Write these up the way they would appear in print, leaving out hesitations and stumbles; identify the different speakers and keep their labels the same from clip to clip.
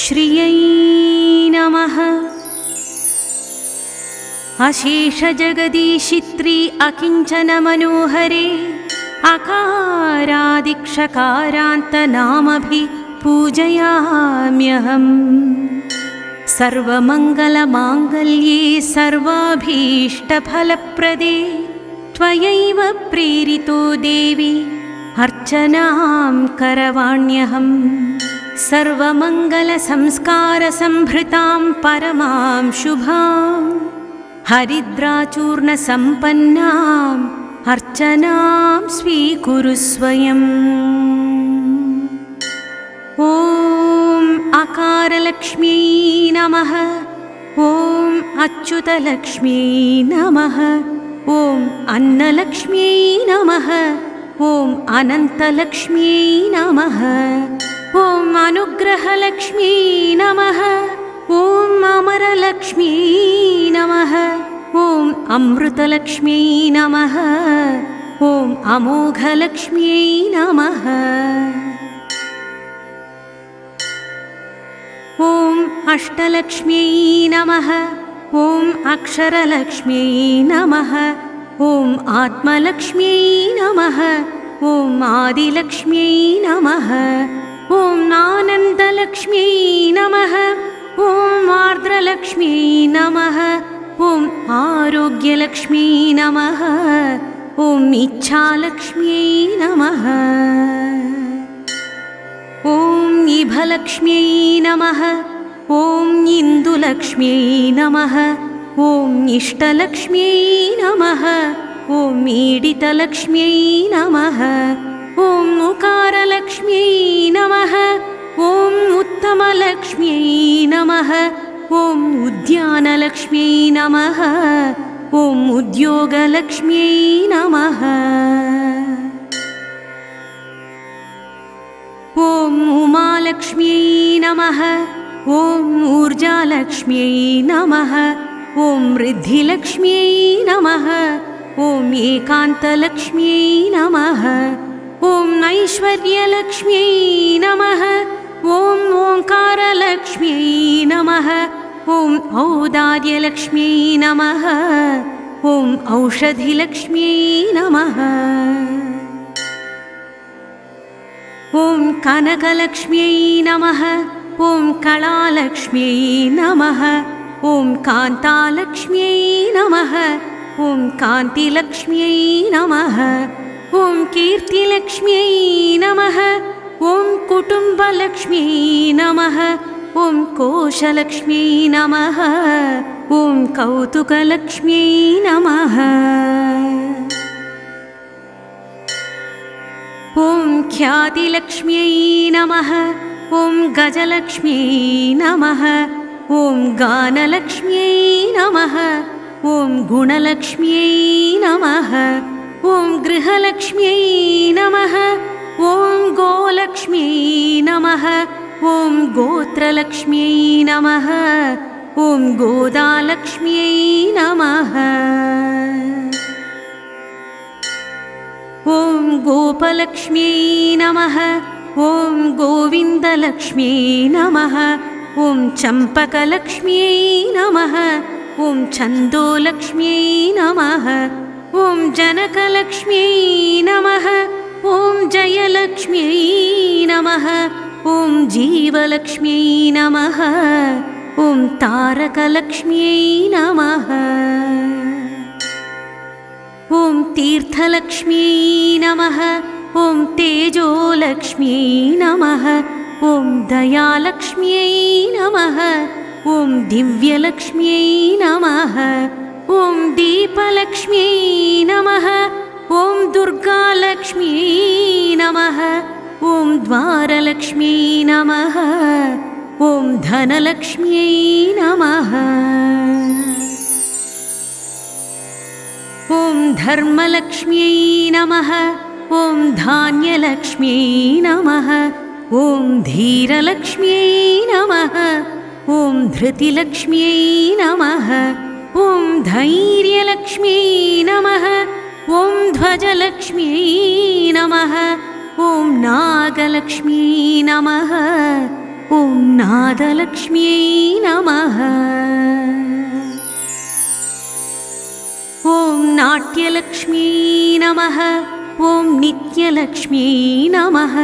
Speaker 1: श्रियै नमः। अशेषजगदीशित्री अकिञ्चनमनोहरे अकारादिक्षकारान्तनामभिः पूजयाम्यहम्। सर्वमङ्गलमाङ्गल्ये सर्वाभीष्टफलप्रदे त्वयैव प्रेरितो देवी अर्चनां करवाण्यहम्। सर्वमङ्गलसंस्कारसम्भृतां परमां शुभां हरिद्राचूर्णसम्पन्नाम् अर्चनां स्वीकुरु स्वयम्। ॐ अकारलक्ष्म्यै नमः। ॐ अच्युतलक्ष्म्यै नमः। ॐ अन्नलक्ष्म्यै नमः। ॐ अनन्तलक्ष्म्यै नमः। ॐ अनुग्रहलक्ष्म्यै नमः। ॐ अमरलक्ष्म्यै नमः। ॐ अमृतलक्ष्म्यै नमः। ॐ अमोघलक्ष्म्यै नमः। ॐ अष्टलक्ष्म्यै नमः। ॐ अक्षरलक्ष्म्यै नमः। ॐ आत्मलक्ष्म्यै नमः। ॐ आदिलक्ष्म्यै नमः। ॐ आनन्दलक्ष्म्यै नमः। ॐ आर्द्रलक्ष्म्यै नमः। ॐ आरोग्यलक्ष्म्यै नमः। ॐ इच्छालक्ष्म्यै नमः। ॐ इभलक्ष्म्यै नमः। ॐ इन्दुलक्ष्म्यै नमः। ॐ इष्टलक्ष्म्यै नमः। ॐ ईडितलक्ष्म्यै नमः। ॐ उकारलक्ष्म्यै नमः। ॐ उत्तमलक्ष्म्यै नमः। ॐ उद्यानलक्ष्म्यै नमः। ॐ उद्योगलक्ष्म्यै नमः। ॐ उमालक्ष्म्यै नमः। ॐ ऊर्जालक्ष्म्यै नमः। ॐ वृद्धिलक्ष्म्यै नमः। ॐ एकान्तलक्ष्म्यै नमः। ॐ ऐश्वर्यलक्ष्म्यै नमः। ॐ ओङ्कारलक्ष्म्यै नमः। ॐ औदार्यलक्ष्म्यै नमः। ॐ औषधिलक्ष्म्यै नमः। ॐ कनकलक्ष्म्यै नमः। ॐ कलालक्ष्म्यै नमः। ॐ कान्तालक्ष्म्यै नमः। ॐ कान्तिलक्ष्म्यै नमः। ॐ कीर्तिलक्ष्म्यै नमः। ॐ कुटुम्बलक्ष्म्यै नमः। ॐ कोशलक्ष्म्यै नमः। ॐ कौतुकलक्ष्म्यै नमः। ॐ ख्यातिलक्ष्म्यै नमः। ॐ गजलक्ष्म्यै नमः। ॐ गानलक्ष्म्यै नमः। ॐ गुणलक्ष्म्यै नमः। ॐ गृहलक्ष्म्यै नमः। ॐ गोलक्ष्म्यै नमः। ॐ गोत्रलक्ष्म्यै नमः। ॐ गोदालक्ष्म्यै नमः। ॐ गोपलक्ष्म्यै नमः। ॐ गोविन्दलक्ष्म्यै नमः। ॐ चम्पकलक्ष्म्यै नमः। ॐ छन्दोलक्ष्म्यै नमः। ॐ जनकलक्ष्म्यै नमः। ॐ जयलक्ष्म्यै नमः। ॐ जीवलक्ष्म्यै नमः। ॐ तारकलक्ष्म्यै नमः। ॐ तीर्थलक्ष्म्यै नमः। ॐ तेजोलक्ष्म्यै नमः। ॐ दयालक्ष्म्यै नमः। ॐ दिव्यलक्ष्म्यै नमः। ॐ दीपलक्ष्म्यै नमः। ॐ दुर्गालक्ष्म्यै नमः। ॐ द्वारलक्ष्म्यै नमः। ॐ धनलक्ष्म्यै नमः। ॐ धर्मलक्ष्म्यै नमः। ॐ धान्यलक्ष्म्यै नमः। ॐ धीरलक्ष्म्यै नमः। ॐ धृतिलक्ष्म्यै नमः। ॐ धैर्यलक्ष्म्यै नमः। ॐ ध्वजलक्ष्म्यै नमः। ॐ नागलक्ष्म्यै नमः। ॐ नाद नादलक्ष्म्यै नमः। ॐ नाट्यलक्ष्म्यै नमः। ॐ नित्यलक्ष्म्यै नमः।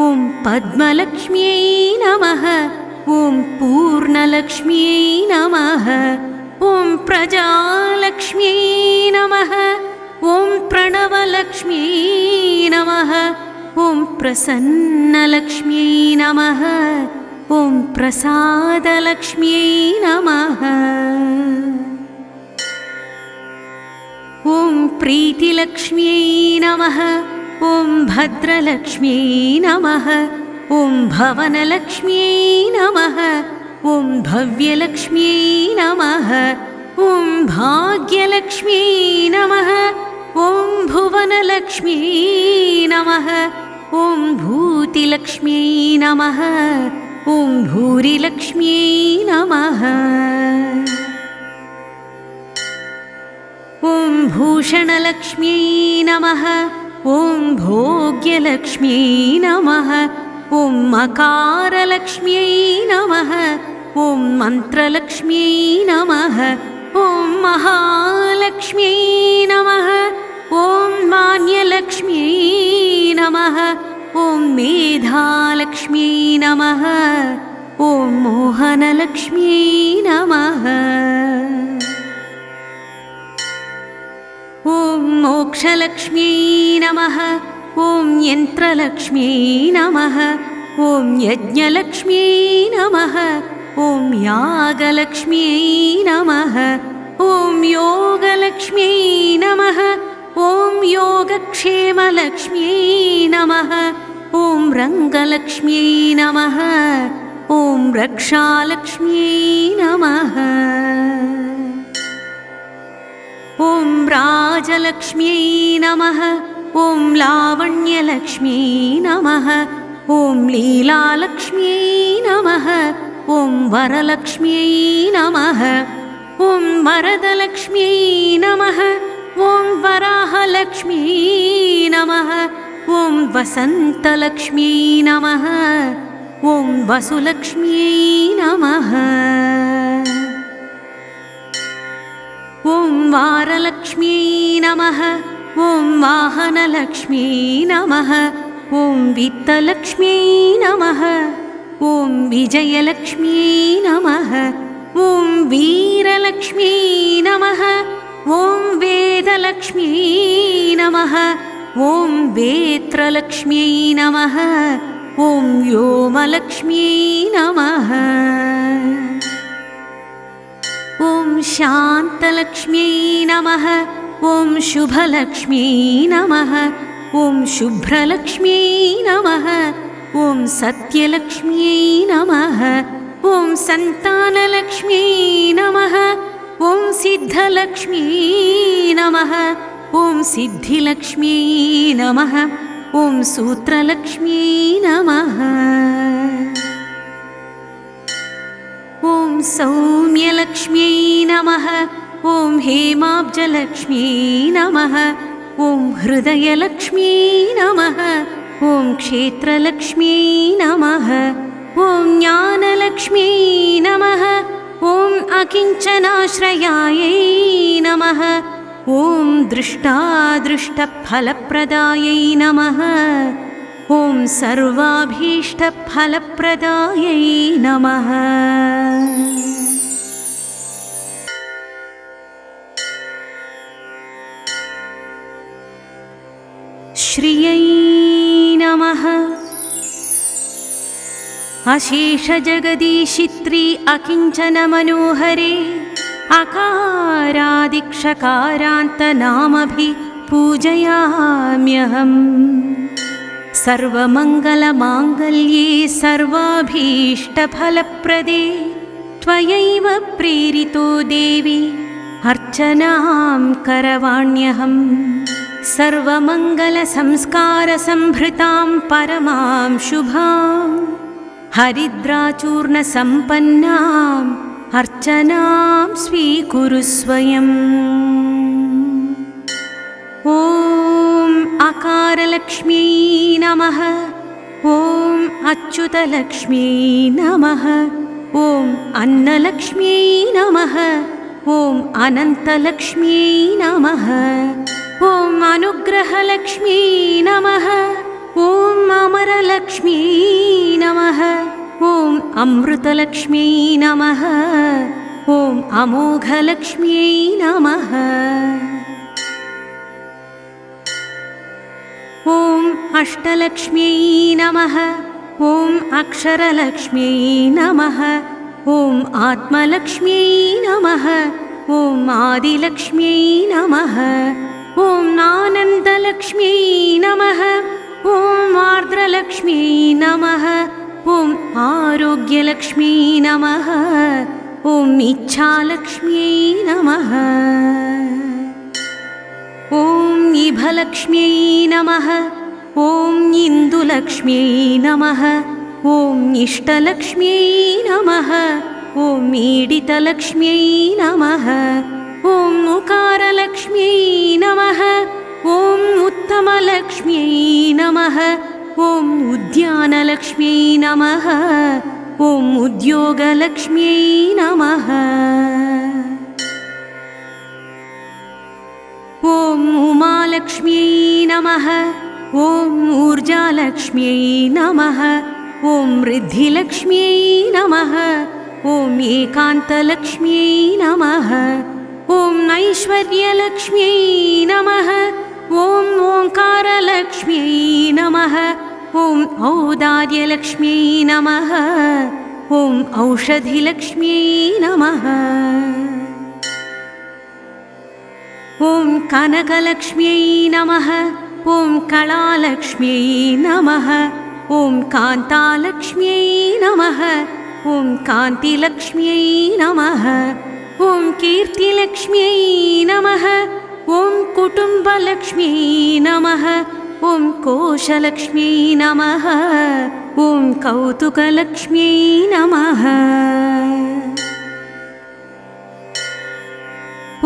Speaker 1: ॐ पद्मलक्ष्म्यै नमः। ॐ पूर्णलक्ष्म्यै नमः। ॐ प्रजालक्ष्म्यै नमः। ॐ प्रणवलक्ष्म्यै नमः। ॐ प्रसन्नलक्ष्म्यै नमः। ॐ प्रसादलक्ष्म्यै नमः। ॐ प्रीतिलक्ष्म्यै नमः। ॐ भद्रलक्ष्म्यै नमः। ॐ भवनलक्ष्म्यै नमः। ॐ भव्यलक्ष्म्यै नमः। ॐ भाग्यलक्ष्म्यै नमः। ॐ भुवनलक्ष्म्यै नमः। ॐ भूतिलक्ष्म्यै नमः। ॐ भूरिलक्ष्म्यै नमः। ॐ भूषणलक्ष्म्यै नमः। ॐ भोग्यलक्ष्म्यै नमः। ॐ मकारलक्ष्म्यै नमः। ॐ मन्त्रलक्ष्म्यै नमः। ॐ महालक्ष्म्यै नमः। ॐ मान्यलक्ष्म्यै नमः। ॐ मेधालक्ष्म्यै नमः। ॐ मोहनलक्ष्म्यै नमः। ॐ मोक्षलक्ष्म्यै नमः। ॐ यन्त्रलक्ष्म्यै नमः। ॐ यज्ञलक्ष्म्यै नमः। ॐ यागलक्ष्म्यै नमः। ॐ योगलक्ष्म्यै नमः। ॐ योगक्षेमलक्ष्म्यै नमः। ॐ रङ्गलक्ष्म्यै नमः। ॐ रक्षालक्ष्म्यै नमः। ॐ राजलक्ष्म्यै नमः। ॐ लावण्यलक्ष्म्यै नमः। ॐ लीलालक्ष्म्यै नमः। ॐ वरलक्ष्म्यै नमः। ॐ वरदलक्ष्म्यै नमः। ॐ वराहलक्ष्म्यै नमः। ॐ वसन्तलक्ष्म्यै नमः। ॐ वसुलक्ष्म्यै नमः। ॐ वारलक्ष्म्यै नमः। ॐ वाहनलक्ष्म्यै नमः। ॐ वित्तलक्ष्म्यै नमः। ॐ विजयलक्ष्म्यै नमः। ॐ वीरलक्ष्म्यै नमः। ॐ वेदलक्ष्म्यै नमः। ॐ वेत्रलक्ष्म्यै नमः। ॐ व्योमलक्ष्म्यै नमः। ॐ शान्तलक्ष्म्यै नमः। ॐ शुभलक्ष्म्यै नमः। ॐ शुभ्रलक्ष्म्यै नमः। ॐ सत्यलक्ष्म्यै नमः। ॐ सन्तानलक्ष्म्यै नमः। ॐ सिद्धलक्ष्म्यै नमः। ॐ सिद्धिलक्ष्म्यै नमः। ॐ सूत्रलक्ष्म्यै नमः। ॐ सौम्यलक्ष्म्यै नमः। ॐ हेमाब्जलक्ष्म्यै नमः। ॐ हृदयलक्ष्म्यै नमः। ॐ क्षेत्रलक्ष्म्यै नमः। ॐ ज्ञानलक्ष्म्यै नमः। ॐ अकिञ्चनाश्रयायै नमः। ॐ दृष्टादृष्टफलप्रदायै नमः। ॐ सर्वाभीष्टफलप्रदायै नमः। श्रियै नमः। अशेषजगदीशित्री अकिञ्चनमनोहरे अकारादिक्षकारान्तनामभिः पूजयाम्यहम्। सर्वमङ्गलमाङ्गल्ये सर्वाभीष्टफलप्रदे त्वयैव प्रेरितो देवी अर्चनां करवाण्यहम्। सर्वमङ्गलसंस्कारसम्भृतां परमां शुभां हरिद्राचूर्णसम्पन्नाम् अर्चनां स्वीकुरु स्वयम्। ॐ अकारलक्ष्म्यै नमः। ॐ अच्युतलक्ष्म्यै नमः। ॐ अन्नलक्ष्म्यै नमः। ॐ अनन्तलक्ष्म्यै नमः। ॐ अनुग्रहलक्ष्म्यै नमः। ॐ अमरलक्ष्म्यै नमः। ॐ अमृतलक्ष्म्यै नमः। ॐ अमोघलक्ष्म्यै नमः। ॐ अष्टलक्ष्म्यै नमः। ॐ अक्षरलक्ष्म्यै नमः। ॐ आत्मलक्ष्म्यै नमः। ॐ आदिलक्ष्म्यै नमः। ॐ आनन्दलक्ष्म्यै नमः। ॐ आर्द्रलक्ष्म्यै नमः। ॐ आरोग्यलक्ष्म्यै नमः। ॐ इच्छालक्ष्म्यै नमः। ॐ इभलक्ष्म्यै नमः। ॐ इन्दुलक्ष्म्यै नमः। ॐ इष्टलक्ष्म्यै नमः। ॐ ईडितलक्ष्म्यै नमः। ॐ उकारलक्ष्म्यै नमः। ॐ उत्तमलक्ष्म्यै नमः। ॐ उद्यानलक्ष्म्यै नमः। ॐ उद्योगलक्ष्म्यै नमः। ॐ उमालक्ष्म्यै नमः। ॐ ऊर्जालक्ष्म्यै नमः। ॐ वृद्धिलक्ष्म्यै नमः। ॐ एकान्तलक्ष्म्यै नमः। ॐ ऐश्वर्यलक्ष्म्यै नमः। ॐ ओङ्कारलक्ष्म्यै नमः। ॐ औदार्यलक्ष्म्यै नमः। ॐ औषधिलक्ष्म्यै नमः। ॐ कनकलक्ष्म्यै नमः। ॐ कलालक्ष्म्यै नमः। ॐ कान्तालक्ष्म्यै नमः। ॐ कान्तिलक्ष्म्यै नमः। ॐ कीर्तिलक्ष्म्यै नमः। ॐ कुटुम्बलक्ष्म्यै नमः। ॐ कोशलक्ष्म्यै नमः। ॐ कौतुकलक्ष्म्यै नमः।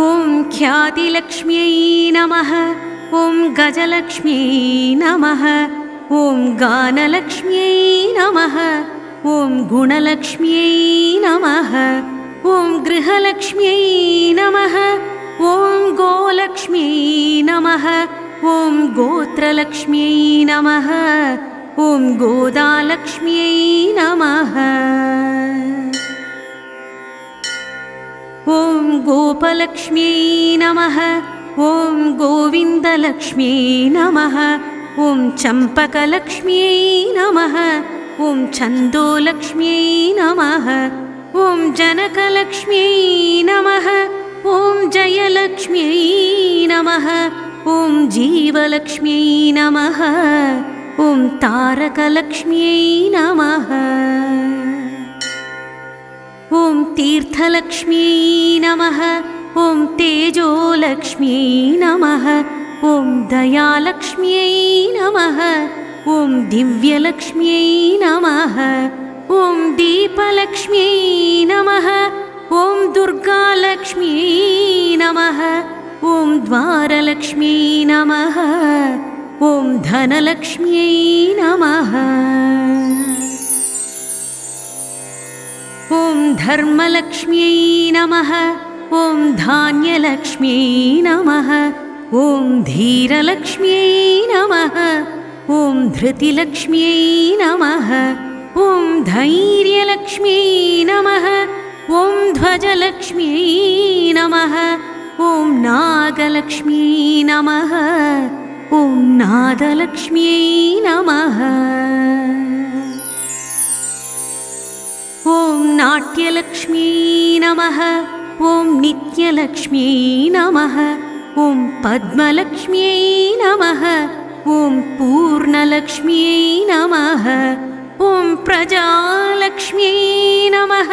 Speaker 1: ॐ ख्यातिलक्ष्म्यै नमः। ॐ गजलक्ष्म्यै नमः। ॐ गानलक्ष्म्यै नमः। ॐ गुणलक्ष्म्यै नमः। ॐ गृहलक्ष्म्यै नमः। ॐ गोलक्ष्म्यै नमः। ॐ गोत्रलक्ष्म्यै नमः। ॐ गोदालक्ष्म्यै नमः। ॐ गोपलक्ष्म्यै नमः। ॐ गोविन्दलक्ष्म्यै नमः। ॐ चम्पकलक्ष्म्यै नमः। ॐ छन्दोलक्ष्म्यै नमः। ॐ जनकलक्ष्म्यै नमः। ॐ जयलक्ष्म्यै नमः। ॐ जीवलक्ष्म्यै नमः। ॐ तारकलक्ष्म्यै नमः। ॐ तीर्थलक्ष्म्यै नमः। ॐ तेजोलक्ष्म्यै नमः। ॐ दयालक्ष्म्यै नमः। ॐ दिव्यलक्ष्म्यै नमः। ॐ दीपलक्ष्म्यै नमः। ॐ दुर्गालक्ष्म्यै नमः। ॐ द्वारलक्ष्म्यै नमः। ॐ धनलक्ष्म्यै नमः। ॐ धर्मलक्ष्म्यै नमः। ॐ धान्यलक्ष्म्यै नमः। ॐ धीरलक्ष्म्यै नमः। ॐ धृतिलक्ष्म्यै नमः। ॐ धैर्यलक्ष्म्यै नमः। ॐ ध्वजलक्ष्म्यै नमः। ॐ नागलक्ष्म्यै नमः। ॐ नादलक्ष्म्यै नमः। ॐ नाट्यलक्ष्म्यै नमः। ॐ नित्यलक्ष्म्यै नमः। ॐ पद्मलक्ष्म्यै नमः। ॐ पूर्णलक्ष्म्यै नमः। ॐ प्रजालक्ष्म्यै नमः।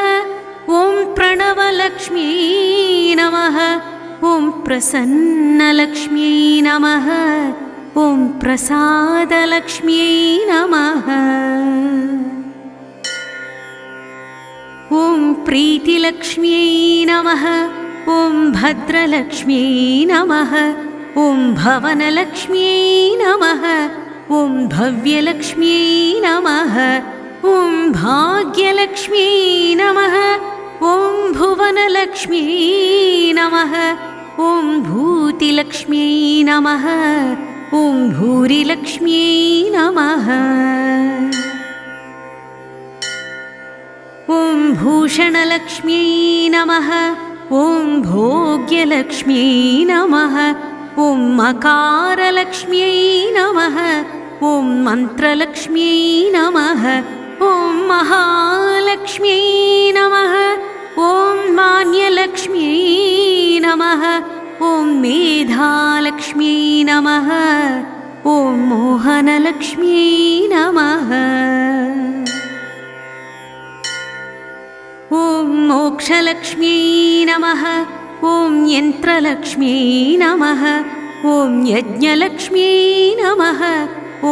Speaker 1: ॐ प्रणवलक्ष्म्यै नमः। ॐ प्रसन्नलक्ष्म्यै नमः। ॐ प्रसादलक्ष्म्यै नमः। ॐ प्रीतिलक्ष्म्यै नमः। ॐ भद्रलक्ष्म्यै नमः। ॐ भवनलक्ष्म्यै नमः। ॐ भव्यलक्ष्म्यै नमः। ॐ भाग्यलक्ष्म्यै नमः ॐ भुवनलक्ष्म्यै नमः ॐ भूतिलक्ष्म्यै नमः ॐ भूरिलक्ष्म्यै नमः ॐ भूषणलक्ष्म्यै नमः ॐ भोग्यलक्ष्म्यै नमः ॐ मकारलक्ष्म्यै नमः ॐ मन्त्रलक्ष्म्यै नमः ॐ महालक्ष्म्यै नमः ॐ मान्यलक्ष्म्यै नमः ॐ मेधालक्ष्म्यै नमः ॐ मोहनलक्ष्म्यै नमः ॐ मोक्षलक्ष्म्यै नमः ॐ यन्त्रलक्ष्म्यै नमः ॐ यज्ञलक्ष्म्यै नमः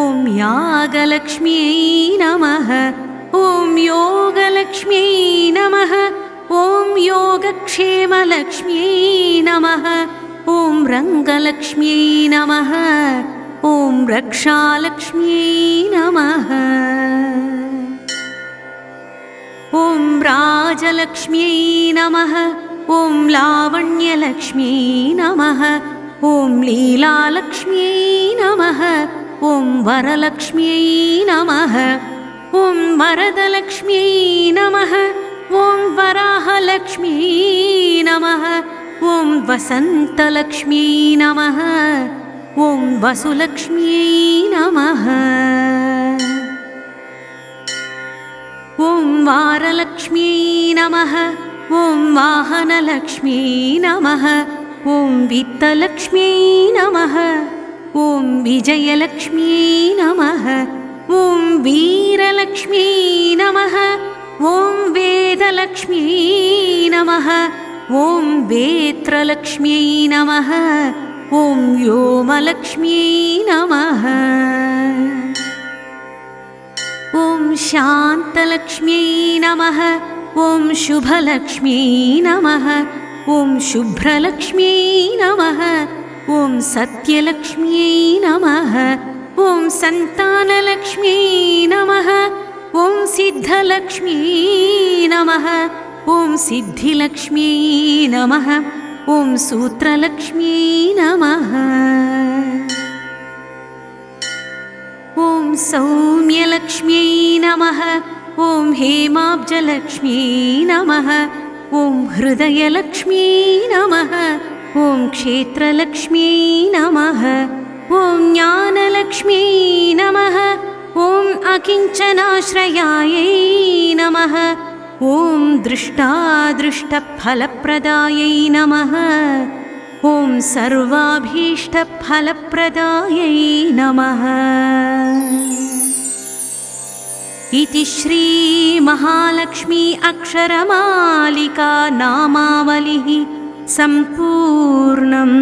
Speaker 1: ॐ यागलक्ष्म्यै नमः ॐ योगलक्ष्म्यै नमः ॐ योगक्षेमलक्ष्म्यै नमः ॐ रङ्गलक्ष्म्यै नमः ॐ रक्षालक्ष्म्यै नमः ॐ राजलक्ष्म्यै नमः ॐ लावण्यलक्ष्म्यै नमः ॐ लीलालक्ष्म्यै नमः ॐ वरलक्ष्म्यै नमः ॐ वरदलक्ष्म्यै नमः ॐ वराहलक्ष्म्यै नमः ॐ वसन्तलक्ष्म्यै नमः ॐ वसुलक्ष्म्यै नमः ॐ वारलक्ष्म्यै नमः ॐ वाहनलक्ष्म्यै नमः ॐ वित्तलक्ष्म्यै नमः ॐ विजयलक्ष्म्यै नमः ॐ वीरलक्ष्म्यै नमः ॐ वेदलक्ष्म्यै नमः ॐ वेत्रलक्ष्म्यै नमः ॐ व्योमलक्ष्म्यै नमः ॐ शान्तलक्ष्म्यै नमः ॐ शुभलक्ष्म्यै नमः ॐ शुभ्रलक्ष्म्यै नमः ॐ सत्यलक्ष्म्यै नमः ॐ सन्तानलक्ष्म्यै नमः ॐ सिद्धलक्ष्म्यै नमः ॐ सिद्धिलक्ष्म्यै नमः ॐ सूत्रलक्ष्म्यै नमः ॐ सौम्यलक्ष्म्यै नमः ॐ हेमाब्जलक्ष्म्यै नमः ॐ हृदयलक्ष्म्यै नमः ॐ क्षेत्रलक्ष्म्यै नमः ॐ ज्ञानलक्ष्म्यै नमः ॐ अकिञ्चनाश्रयायै नमः ॐ दृष्टादृष्टफलप्रदायै नमः ॐ सर्वाभीष्टफलप्रदायै नमः इति श्री महालक्ष्मी अक्षरमालिका नामावलिः सम्पूर्णम्।